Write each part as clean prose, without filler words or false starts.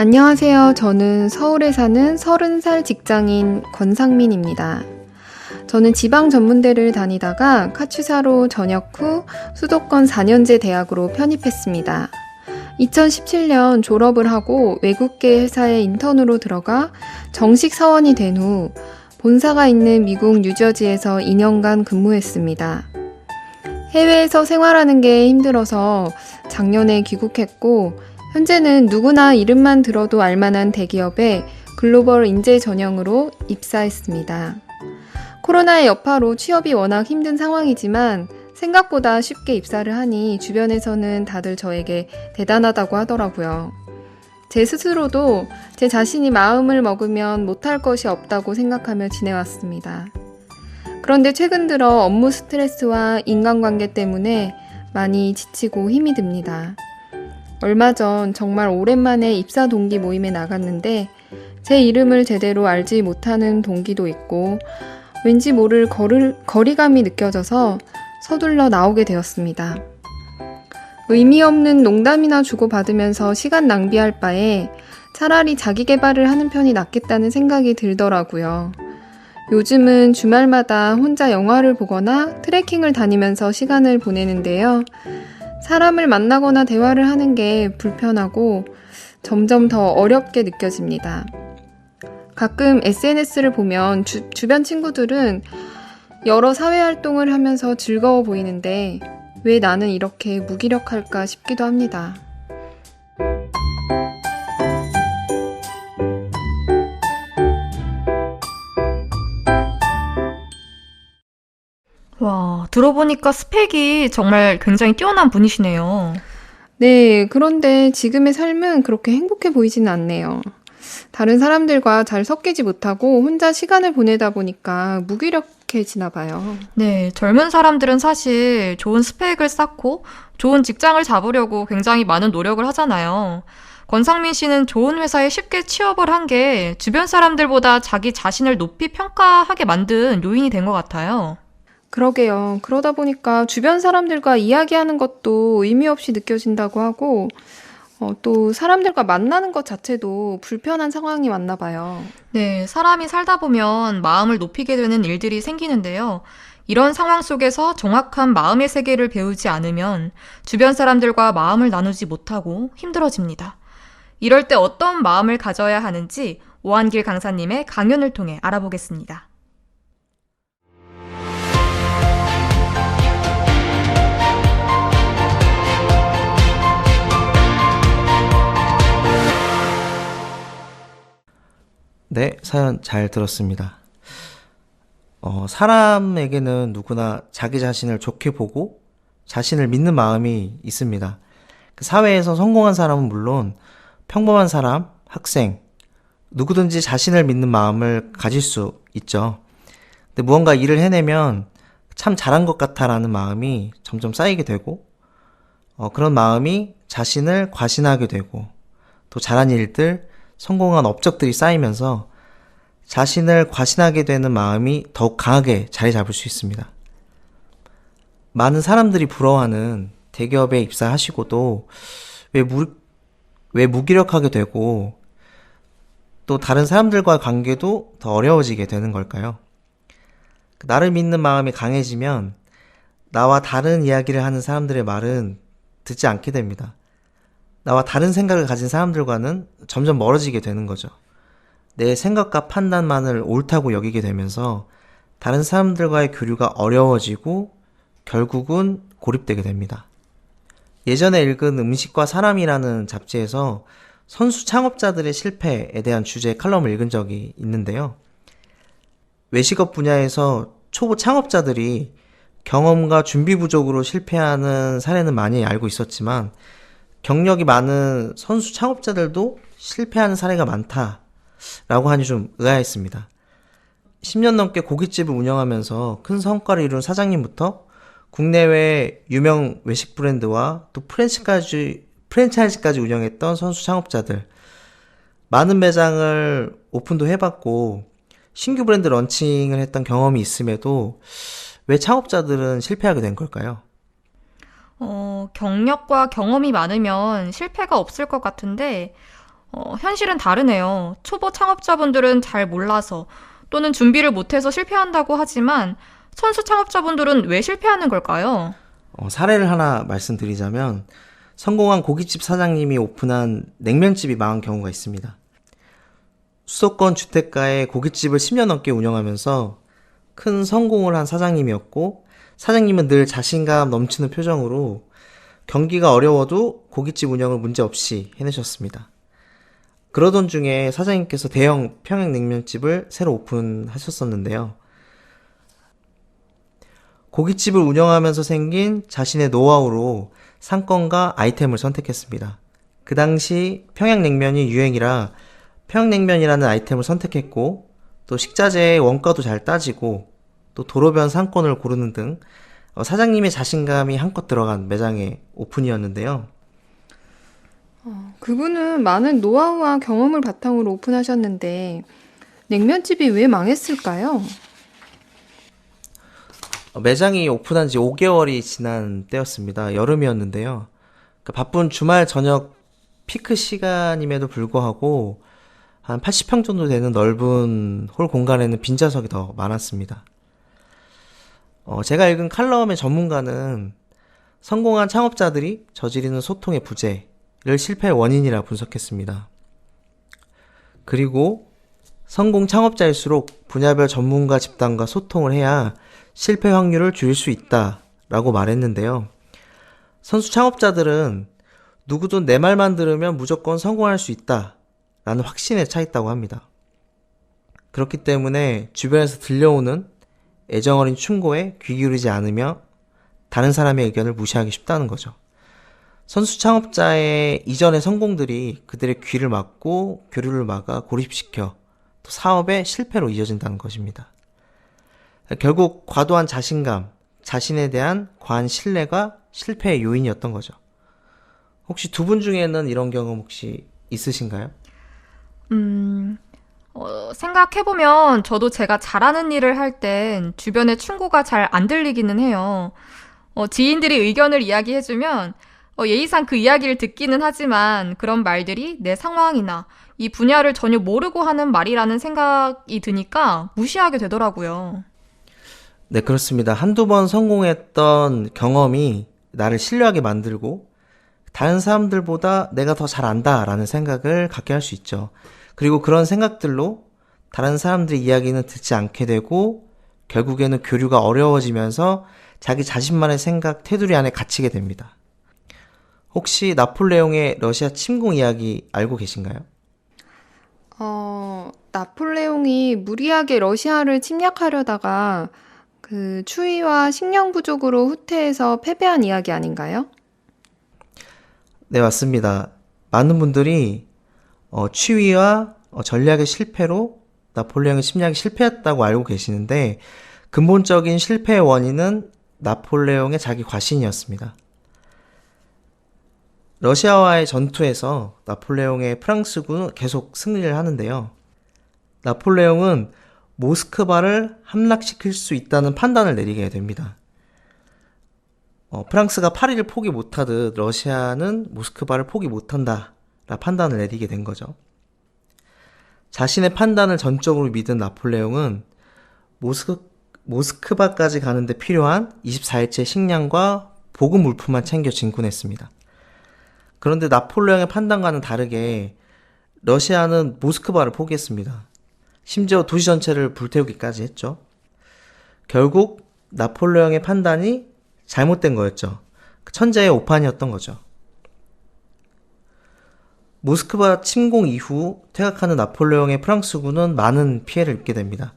안녕하세요. 저는 서울에 사는 30살 직장인 권상민입니다. 저는 지방 전문대를 다니다가 카츠사로 전역 후 수도권 4년제 대학으로 편입했습니다. 2017년 졸업을 하고 외국계 회사에 인턴으로 들어가 정식 사원이 된 후 본사가 있는 미국 뉴저지에서 2년간 근무했습니다. 해외에서 생활하는 게 힘들어서 작년에 귀국했고 현재는 누구나 이름만 들어도 알만한 대기업에 글로벌 인재 전형으로 입사했습니다. 코로나의 여파로 취업이 워낙 힘든 상황이지만 생각보다 쉽게 입사를 하니 주변에서는 다들 저에게 대단하다고 하더라고요. 제 스스로도 제 자신이 마음을 먹으면 못할 것이 없다고 생각하며 지내왔습니다. 그런데 최근 들어 업무 스트레스와 인간관계 때문에 많이 지치고 힘이 듭니다. 얼마 전 정말 오랜만에 입사 동기 모임에 나갔는데 제 이름을 제대로 알지 못하는 동기도 있고 왠지 모를 거리감이 느껴져서 서둘러 나오게 되었습니다. 의미 없는 농담이나 주고받으면서 시간 낭비할 바에 차라리 자기 개발을 하는 편이 낫겠다는 생각이 들더라고요. 요즘은 주말마다 혼자 영화를 보거나 트레킹을 다니면서 시간을 보내는데요. 사람을 만나거나 대화를 하는 게 불편하고 점점 더 어렵게 느껴집니다. 가끔 SNS를 보면 주변 친구들은 여러 사회활동을 하면서 즐거워 보이는데 왜 나는 이렇게 무기력할까 싶기도 합니다. 와, 들어보니까 스펙이 정말 굉장히 뛰어난 분이시네요. 네, 그런데 지금의 삶은 그렇게 행복해 보이지는 않네요. 다른 사람들과 잘 섞이지 못하고 혼자 시간을 보내다 보니까 무기력해지나 봐요. 네, 젊은 사람들은 사실 좋은 스펙을 쌓고 좋은 직장을 잡으려고 굉장히 많은 노력을 하잖아요. 권상민 씨는 좋은 회사에 쉽게 취업을 한 게 주변 사람들보다 자기 자신을 높이 평가하게 만든 요인이 된 것 같아요. 그러게요. 그러다 보니까 주변 사람들과 이야기하는 것도 의미 없이 느껴진다고 하고, 또 사람들과 만나는 것 자체도 불편한 상황이 왔나 봐요. 네, 사람이 살다 보면 마음을 높이게 되는 일들이 생기는데요. 이런 상황 속에서 정확한 마음의 세계를 배우지 않으면 주변 사람들과 마음을 나누지 못하고 힘들어집니다. 이럴 때 어떤 마음을 가져야 하는지 오한길 강사님의 강연을 통해 알아보겠습니다. 네, 사연 잘 들었습니다. 사람에게는 누구나 자기 자신을 좋게 보고 자신을 믿는 마음이 있습니다. 그 사회에서 성공한 사람은 물론 평범한 사람, 학생, 누구든지 자신을 믿는 마음을 가질 수 있죠. 근데 무언가 일을 해내면 참 잘한 것 같아라는 마음이 점점 쌓이게 되고, 그런 마음이 자신을 과신하게 되고, 또 잘한 일들, 성공한 업적들이 쌓이면서 자신을 과신하게 되는 마음이 더욱 강하게 자리 잡을 수 있습니다. 많은 사람들이 부러워하는 대기업에 입사하시고도 왜 무기력하게 되고 또 다른 사람들과의 관계도 더 어려워지게 되는 걸까요? 나를 믿는 마음이 강해지면 나와 다른 이야기를 하는 사람들의 말은 듣지 않게 됩니다. 나와 다른 생각을 가진 사람들과는 점점 멀어지게 되는 거죠. 내 생각과 판단만을 옳다고 여기게 되면서 다른 사람들과의 교류가 어려워지고 결국은 고립되게 됩니다. 예전에 읽은 음식과 사람이라는 잡지에서 선수 창업자들의 실패에 대한 주제의 칼럼을 읽은 적이 있는데요. 외식업 분야에서 초보 창업자들이 경험과 준비 부족으로 실패하는 사례는 많이 알고 있었지만 경력이 많은 선수 창업자들도 실패하는 사례가 많다라고 하니 좀 의아했습니다. 10년 넘게 고깃집을 운영하면서 큰 성과를 이룬 사장님부터 국내외 유명 외식 브랜드와 또 프랜차이즈까지 운영했던 선수 창업자들, 많은 매장을 오픈도 해봤고 신규 브랜드 런칭을 했던 경험이 있음에도 왜 창업자들은 실패하게 된 걸까요? 경력과 경험이 많으면 실패가 없을 것 같은데 현실은 다르네요. 초보 창업자분들은 잘 몰라서 또는 준비를 못해서 실패한다고 하지만 선수 창업자분들은 왜 실패하는 걸까요? 사례를 하나 말씀드리자면 성공한 고깃집 사장님이 오픈한 냉면집이 망한 경우가 있습니다. 수도권 주택가에 고깃집을 10년 넘게 운영하면서 큰 성공을 한 사장님이었고, 사장님은 늘 자신감 넘치는 표정으로 경기가 어려워도 고깃집 운영을 문제없이 해내셨습니다. 그러던 중에 사장님께서 대형 평양냉면집을 새로 오픈하셨었는데요. 고깃집을 운영하면서 생긴 자신의 노하우로 상권과 아이템을 선택했습니다. 그 당시 평양냉면이 유행이라 평양냉면이라는 아이템을 선택했고, 또 식자재의 원가도 잘 따지고, 또 도로변 상권을 고르는 등 사장님의 자신감이 한껏 들어간 매장의 오픈이었는데요. 그분은 많은 노하우와 경험을 바탕으로 오픈하셨는데 냉면집이 왜 망했을까요? 매장이 오픈한 지 5개월이 지난 때였습니다. 여름이었는데요. 그 바쁜 주말 저녁 피크 시간임에도 불구하고 한 80평 정도 되는 넓은 홀 공간에는 빈좌석이 더 많았습니다. 제가 읽은 칼럼의 전문가는 성공한 창업자들이 저지르는 소통의 부재를 실패의 원인이라 분석했습니다. 그리고 성공 창업자일수록 분야별 전문가 집단과 소통을 해야 실패 확률을 줄일 수 있다라고 말했는데요. 선수 창업자들은 누구든 내 말만 들으면 무조건 성공할 수 있다라는 확신에 차 있다고 합니다. 그렇기 때문에 주변에서 들려오는 애정어린 충고에 귀 기울이지 않으며 다른 사람의 의견을 무시하기 쉽다는 거죠. 선수 창업자의 이전의 성공들이 그들의 귀를 막고 교류를 막아 고립시켜 또 사업의 실패로 이어진다는 것입니다. 결국 과도한 자신감, 자신에 대한 과한 신뢰가 실패의 요인이었던 거죠. 혹시 두 분 중에는 이런 경험 혹시 있으신가요? 생각해보면 저도 제가 잘하는 일을 할 땐 주변의 충고가 잘 안 들리기는 해요. 지인들이 의견을 이야기해주면 예의상 그 이야기를 듣기는 하지만 그런 말들이 내 상황이나 이 분야를 전혀 모르고 하는 말이라는 생각이 드니까 무시하게 되더라고요. 네, 그렇습니다. 한두 번 성공했던 경험이 나를 신뢰하게 만들고 다른 사람들보다 내가 더 잘 안다라는 생각을 갖게 할 수 있죠. 그리고 그런 생각들로 다른 사람들의 이야기는 듣지 않게 되고 결국에는 교류가 어려워지면서 자기 자신만의 생각, 테두리 안에 갇히게 됩니다. 혹시 나폴레옹의 러시아 침공 이야기 알고 계신가요? 나폴레옹이 무리하게 러시아를 침략하려다가 그 추위와 식량 부족으로 후퇴해서 패배한 이야기 아닌가요? 네, 맞습니다. 많은 분들이 추위와 전략의 실패로 나폴레옹의 침략이 실패했다고 알고 계시는데 근본적인 실패의 원인은 나폴레옹의 자기 과신이었습니다. 러시아와의 전투에서 나폴레옹의 프랑스군은 계속 승리를 하는데요. 나폴레옹은 모스크바를 함락시킬 수 있다는 판단을 내리게 됩니다. 프랑스가 파리를 포기 못하듯 러시아는 모스크바를 포기 못한다 라 판단을 내리게 된 거죠. 자신의 판단을 전적으로 믿은 나폴레옹은 모스크바까지 가는데 필요한 24일째 식량과 보급 물품만 챙겨 진군했습니다. 그런데 나폴레옹의 판단과는 다르게 러시아는 모스크바를 포기했습니다. 심지어 도시 전체를 불태우기까지 했죠. 결국 나폴레옹의 판단이 잘못된 거였죠. 천재의 오판이었던 거죠. 모스크바 침공 이후 퇴각하는 나폴레옹의 프랑스군은 많은 피해를 입게 됩니다.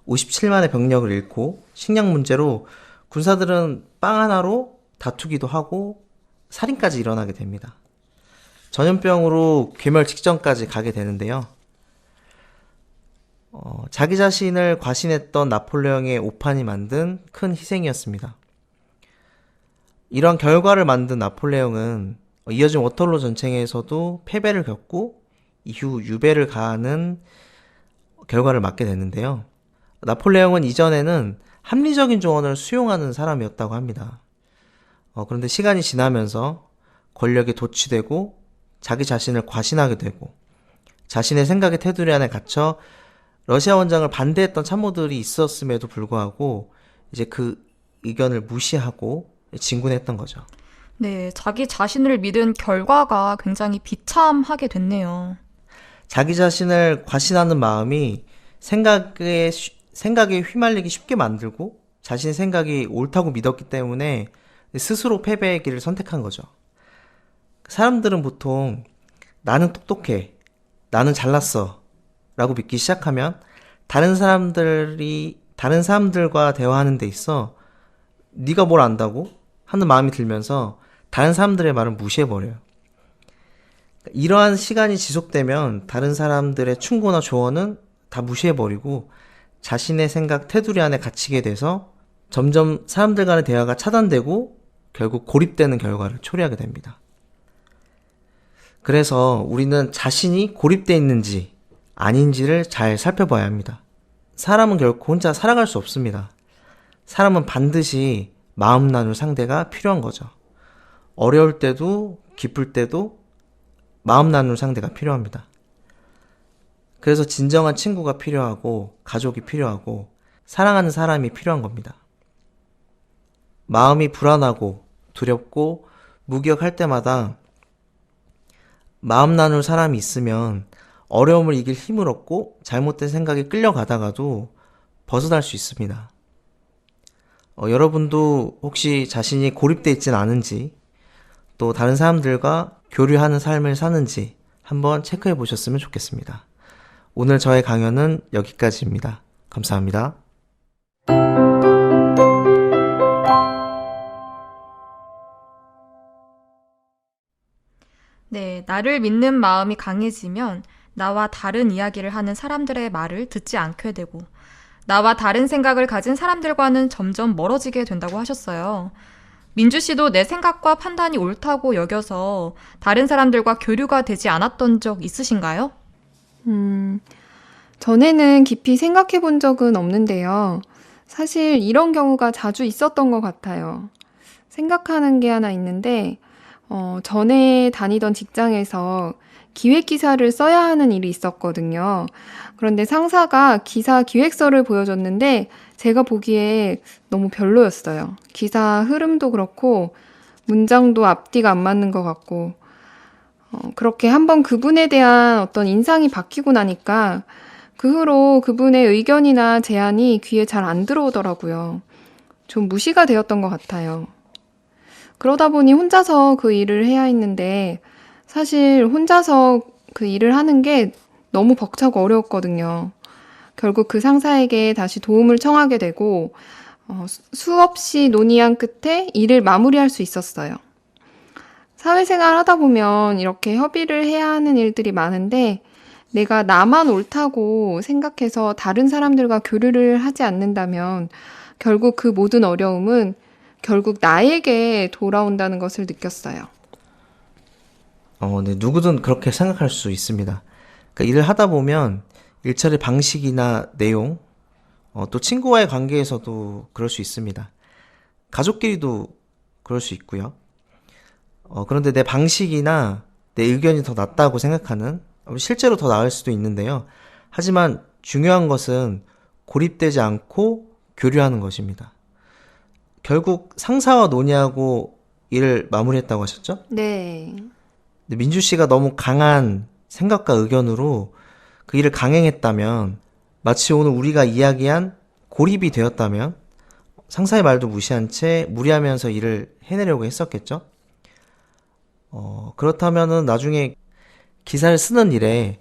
57만의 병력을 잃고 식량 문제로 군사들은 빵 하나로 다투기도 하고 살인까지 일어나게 됩니다. 전염병으로 괴멸 직전까지 가게 되는데요. 자기 자신을 과신했던 나폴레옹의 오판이 만든 큰 희생이었습니다. 이러한 결과를 만든 나폴레옹은 이어진 워털로 전쟁에서도 패배를 겪고 이후 유배를 가하는 결과를 맞게 됐는데요. 나폴레옹은 이전에는 합리적인 조언을 수용하는 사람이었다고 합니다. 그런데 시간이 지나면서 권력에 도취되고 자기 자신을 과신하게 되고 자신의 생각의 테두리 안에 갇혀 러시아 원장을 반대했던 참모들이 있었음에도 불구하고 이제 그 의견을 무시하고 진군했던 거죠. 네, 자기 자신을 믿은 결과가 굉장히 비참하게 됐네요. 자기 자신을 과신하는 마음이 생각에 휘말리기 쉽게 만들고 자신의 생각이 옳다고 믿었기 때문에 스스로 패배의 길을 선택한 거죠. 사람들은 보통 나는 똑똑해, 나는 잘났어 라고 믿기 시작하면 다른 사람들과 대화하는 데 있어 네가 뭘 안다고 하는 마음이 들면서 다른 사람들의 말을 무시해버려요. 이러한 시간이 지속되면 다른 사람들의 충고나 조언은 다 무시해버리고 자신의 생각 테두리 안에 갇히게 돼서 점점 사람들 간의 대화가 차단되고 결국 고립되는 결과를 초래하게 됩니다. 그래서 우리는 자신이 고립되어 있는지 아닌지를 잘 살펴봐야 합니다. 사람은 결코 혼자 살아갈 수 없습니다. 사람은 반드시 마음 나눌 상대가 필요한 거죠. 어려울 때도 기쁠 때도 마음 나눌 상대가 필요합니다. 그래서 진정한 친구가 필요하고 가족이 필요하고 사랑하는 사람이 필요한 겁니다. 마음이 불안하고 두렵고 무기력할 때마다 마음 나눌 사람이 있으면 어려움을 이길 힘을 얻고 잘못된 생각에 끌려가다가도 벗어날 수 있습니다. 여러분도 혹시 자신이 고립되어 있진 않은지 또 다른 사람들과 교류하는 삶을 사는지 한번 체크해 보셨으면 좋겠습니다. 오늘 저의 강연은 여기까지입니다. 감사합니다. 네, 나를 믿는 마음이 강해지면 나와 다른 이야기를 하는 사람들의 말을 듣지 않게 되고 나와 다른 생각을 가진 사람들과는 점점 멀어지게 된다고 하셨어요. 민주 씨도 내 생각과 판단이 옳다고 여겨서 다른 사람들과 교류가 되지 않았던 적 있으신가요? 전에는 깊이 생각해 본 적은 없는데요. 사실 이런 경우가 자주 있었던 것 같아요. 생각하는 게 하나 있는데, 전에 다니던 직장에서 기획 기사를 써야 하는 일이 있었거든요. 그런데 상사가 기사 기획서를 보여줬는데 제가 보기에 너무 별로였어요. 기사 흐름도 그렇고 문장도 앞뒤가 안 맞는 것 같고 그렇게 한번 그분에 대한 어떤 인상이 바뀌고 나니까 그 후로 그분의 의견이나 제안이 귀에 잘 안 들어오더라고요. 좀 무시가 되었던 것 같아요. 그러다 보니 혼자서 그 일을 해야 했는데 사실 혼자서 그 일을 하는 게 너무 벅차고 어려웠거든요. 결국 그 상사에게 다시 도움을 청하게 되고 수없이 논의한 끝에 일을 마무리할 수 있었어요. 사회생활 하다 보면 이렇게 협의를 해야 하는 일들이 많은데 내가 나만 옳다고 생각해서 다른 사람들과 교류를 하지 않는다면 결국 그 모든 어려움은 결국 나에게 돌아온다는 것을 느꼈어요. 네, 누구든 그렇게 생각할 수 있습니다. 그러니까 일을 하다 보면 일처리 방식이나 내용, 또 친구와의 관계에서도 그럴 수 있습니다. 가족끼리도 그럴 수 있고요. 그런데 내 방식이나 내 의견이 더 낫다고 생각하는, 실제로 더 나을 수도 있는데요. 하지만 중요한 것은 고립되지 않고 교류하는 것입니다. 결국 상사와 논의하고 일을 마무리했다고 하셨죠? 네. 근데 민주 씨가 너무 강한 생각과 의견으로 그 일을 강행했다면, 마치 오늘 우리가 이야기한 고립이 되었다면 상사의 말도 무시한 채 무리하면서 일을 해내려고 했었겠죠? 그렇다면은 나중에 기사를 쓰는 일에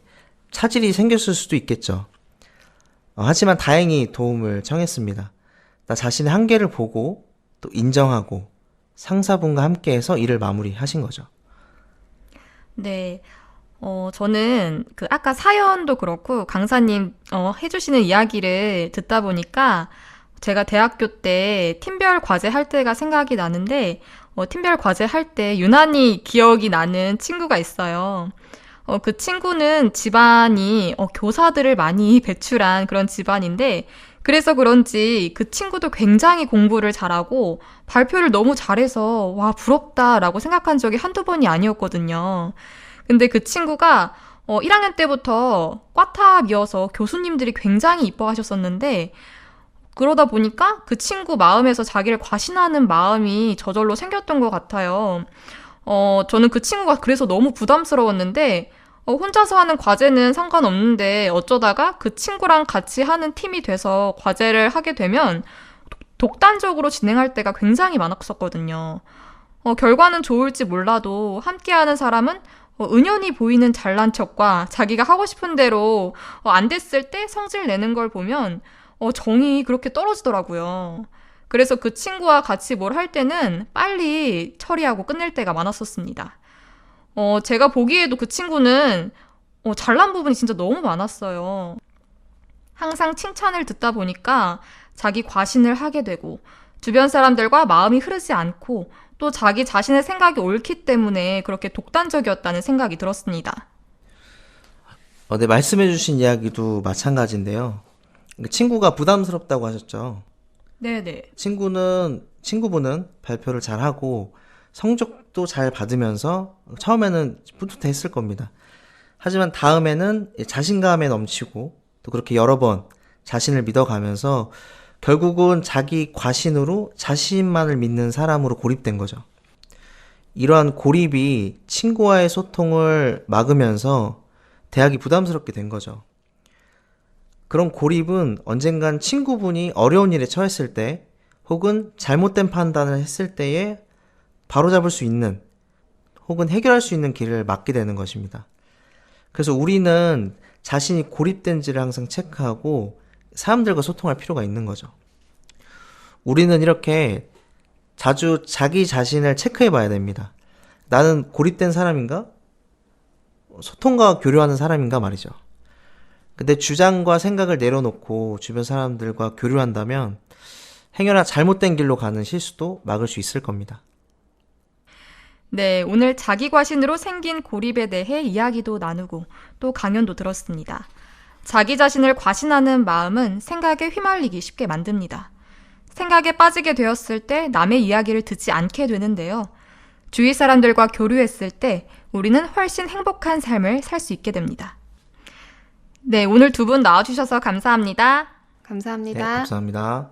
차질이 생겼을 수도 있겠죠. 하지만 다행히 도움을 청했습니다. 나 자신의 한계를 보고 또 인정하고 상사분과 함께해서 일을 마무리하신 거죠. 네. 저는 아까 사연도 그렇고 강사님 해주시는 이야기를 듣다 보니까 제가 대학교 때 팀별 과제 할 때가 생각이 나는데 팀별 과제 할 때 유난히 기억이 나는 친구가 있어요. 그 친구는 집안이 교사들을 많이 배출한 그런 집안인데 그래서 그런지 그 친구도 굉장히 공부를 잘하고 발표를 너무 잘해서 와 부럽다라고 생각한 적이 한두 번이 아니었거든요. 근데 그 친구가 1학년 때부터 꽈탑이어서 교수님들이 굉장히 이뻐하셨었는데 그러다 보니까 그 친구 마음에서 자기를 과신하는 마음이 저절로 생겼던 것 같아요. 저는 그 친구가 그래서 너무 부담스러웠는데 혼자서 하는 과제는 상관없는데 어쩌다가 그 친구랑 같이 하는 팀이 돼서 과제를 하게 되면 독단적으로 진행할 때가 굉장히 많았었거든요. 결과는 좋을지 몰라도 함께하는 사람은 은연히 보이는 잘난 척과 자기가 하고 싶은 대로 안 됐을 때 성질 내는 걸 보면 정이 그렇게 떨어지더라고요. 그래서 그 친구와 같이 뭘 할 때는 빨리 처리하고 끝낼 때가 많았었습니다. 제가 보기에도 그 친구는 잘난 부분이 진짜 너무 많았어요. 항상 칭찬을 듣다 보니까 자기 과신을 하게 되고 주변 사람들과 마음이 흐르지 않고 또 자기 자신의 생각이 옳기 때문에 그렇게 독단적이었다는 생각이 들었습니다. 네, 말씀해주신 이야기도 마찬가지인데요. 친구가 부담스럽다고 하셨죠. 네네. 친구분은 발표를 잘하고 성적도 잘 받으면서 처음에는 뿌듯했을 겁니다. 하지만 다음에는 자신감에 넘치고 또 그렇게 여러 번 자신을 믿어가면서 결국은 자기 과신으로 자신만을 믿는 사람으로 고립된 거죠. 이러한 고립이 친구와의 소통을 막으면서 대학이 부담스럽게 된 거죠. 그런 고립은 언젠간 친구분이 어려운 일에 처했을 때 혹은 잘못된 판단을 했을 때에 바로잡을 수 있는 혹은 해결할 수 있는 길을 막게 되는 것입니다. 그래서 우리는 자신이 고립된지를 항상 체크하고 사람들과 소통할 필요가 있는 거죠. 우리는 이렇게 자주 자기 자신을 체크해 봐야 됩니다. 나는 고립된 사람인가? 소통과 교류하는 사람인가 말이죠. 근데 주장과 생각을 내려놓고 주변 사람들과 교류한다면 행여나 잘못된 길로 가는 실수도 막을 수 있을 겁니다. 네, 오늘 자기 과신으로 생긴 고립에 대해 이야기도 나누고 또 강연도 들었습니다. 자기 자신을 과신하는 마음은 생각에 휘말리기 쉽게 만듭니다. 생각에 빠지게 되었을 때 남의 이야기를 듣지 않게 되는데요. 주위 사람들과 교류했을 때 우리는 훨씬 행복한 삶을 살 수 있게 됩니다. 네, 오늘 두 분 나와주셔서 감사합니다. 감사합니다. 네, 감사합니다.